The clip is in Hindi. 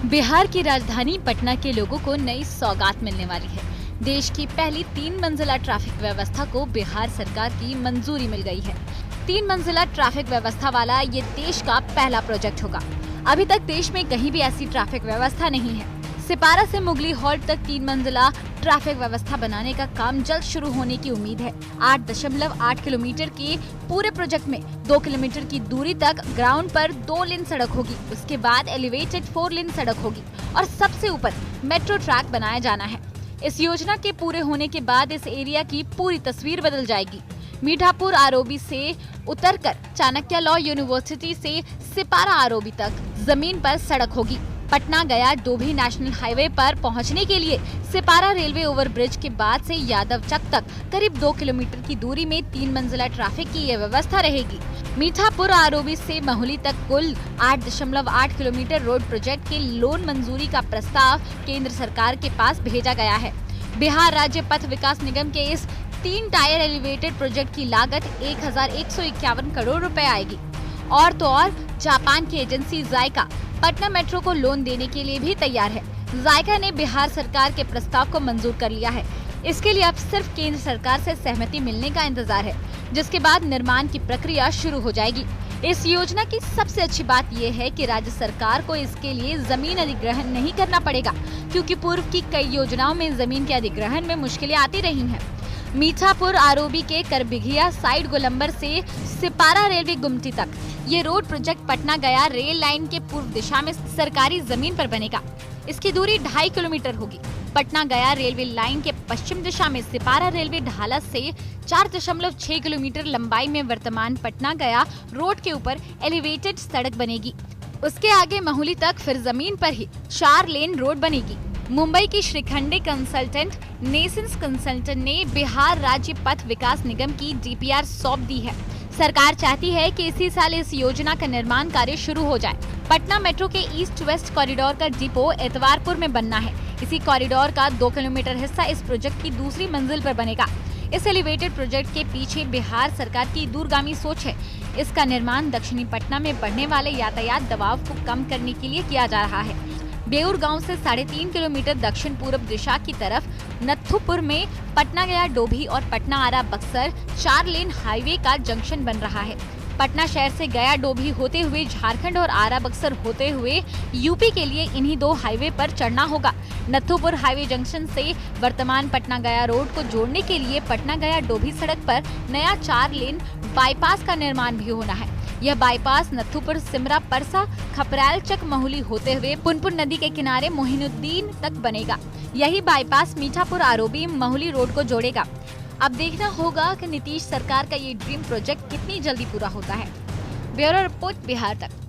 बिहार की राजधानी पटना के लोगों को नई सौगात मिलने वाली है। देश की पहली 3 मंजिला ट्रैफिक व्यवस्था को बिहार सरकार की मंजूरी मिल गई है। 3 मंजिला ट्रैफिक व्यवस्था वाला ये देश का पहला प्रोजेक्ट होगा। अभी तक देश में कहीं भी ऐसी ट्रैफिक व्यवस्था नहीं है। सिपारा से मुगली हॉल्ट तक 3 मंजिला ट्रैफिक व्यवस्था बनाने का काम जल्द शुरू होने की उम्मीद है। 8.8 किलोमीटर के पूरे प्रोजेक्ट में 2 किलोमीटर की दूरी तक ग्राउंड पर 2 लेन सड़क होगी। उसके बाद एलिवेटेड 4 लेन सड़क होगी और सबसे ऊपर मेट्रो ट्रैक बनाया जाना है। इस योजना के पूरे होने के बाद इस एरिया की पूरी तस्वीर बदल जाएगी। मीठापुर आरओबी से उतरकर चाणक्य लॉ यूनिवर्सिटी से सिपारा आरओबी तक जमीन पर सड़क होगी। पटना गया डोभी नेशनल हाईवे पर पहुंचने के लिए सिपारा रेलवे ओवरब्रिज के बाद से यादव चक तक करीब 2 किलोमीटर की दूरी में 3 मंजिला ट्रैफिक की ये व्यवस्था रहेगी। मीठापुर आरओबी से महुली तक कुल 8.8 किलोमीटर रोड प्रोजेक्ट के लोन मंजूरी का प्रस्ताव केंद्र सरकार के पास भेजा गया है। बिहार राज्य पथ विकास निगम के इस 3 टायर एलिवेटेड प्रोजेक्ट की लागत 1151 करोड़ रुपए आएगी। और तो और जापान की एजेंसी जायका पटना मेट्रो को लोन देने के लिए भी तैयार है। जायका ने बिहार सरकार के प्रस्ताव को मंजूर कर लिया है। इसके लिए अब सिर्फ केंद्र सरकार से सहमति मिलने का इंतजार है, जिसके बाद निर्माण की प्रक्रिया शुरू हो जाएगी। इस योजना की सबसे अच्छी बात यह है कि राज्य सरकार को इसके लिए जमीन अधिग्रहण नहीं करना पड़ेगा, क्योंकि पूर्व की कई योजनाओं में जमीन के अधिग्रहण में मुश्किलें आती रही हैं। मीठापुर आरओबी के करबिघिया साइड गोलंबर से सिपारा रेलवे गुमटी तक ये रोड प्रोजेक्ट पटना गया रेल लाइन के पूर्व दिशा में सरकारी जमीन पर बनेगा। इसकी दूरी 2.5 किलोमीटर होगी। पटना गया रेलवे लाइन के पश्चिम दिशा में सिपारा रेलवे ढाला से 4.6 किलोमीटर लंबाई में वर्तमान पटना गया रोड के ऊपर एलिवेटेड सड़क बनेगी। उसके आगे महुली तक फिर जमीन पर ही 4 लेन रोड बनेगी। मुंबई की श्रीखंडे कंसल्टेंट नेसेंस कंसल्टेंट ने बिहार राज्य पथ विकास निगम की डीपीआर सौंप दी है। सरकार चाहती है कि इसी साल इस योजना का निर्माण कार्य शुरू हो जाए। पटना मेट्रो के ईस्ट वेस्ट कॉरिडोर का डिपो एतवारपुर में बनना है। इसी कॉरिडोर का 2 किलोमीटर हिस्सा इस प्रोजेक्ट की दूसरी मंजिल पर बनेगा। इस एलिवेटेड प्रोजेक्ट के पीछे बिहार सरकार की दूरगामी सोच है। इसका निर्माण दक्षिणी पटना में बढ़ने वाले यातायात दबाव को कम करने के लिए किया जा रहा है। बेउर गांव से 3.5 किलोमीटर दक्षिण पूर्व दिशा की तरफ नत्थुपुर में पटना गया डोभी और पटना आरा बक्सर 4 लेन हाईवे का जंक्शन बन रहा है। पटना शहर से गया डोभी होते हुए झारखंड और आरा बक्सर होते हुए यूपी के लिए इन्हीं 2 हाईवे पर चढ़ना होगा। नत्थुपुर हाईवे जंक्शन से वर्तमान पटना गया रोड को जोड़ने के लिए पटना गया डोभी सड़क पर नया 4 लेन बाईपास का निर्माण भी होना है। यह बाईपास नत्थुपुर सिमरा परसा खपरैल चक महुली होते हुए पुनपुन नदी के किनारे मोहिनुद्दीन तक बनेगा। यही bypass Mithapur ROB Mahuli road को जोड़ेगा। अब देखना होगा कि नीतीश सरकार का ये ड्रीम प्रोजेक्ट कितनी जल्दी पूरा होता है। ब्यूरो रिपोर्ट बिहार तक।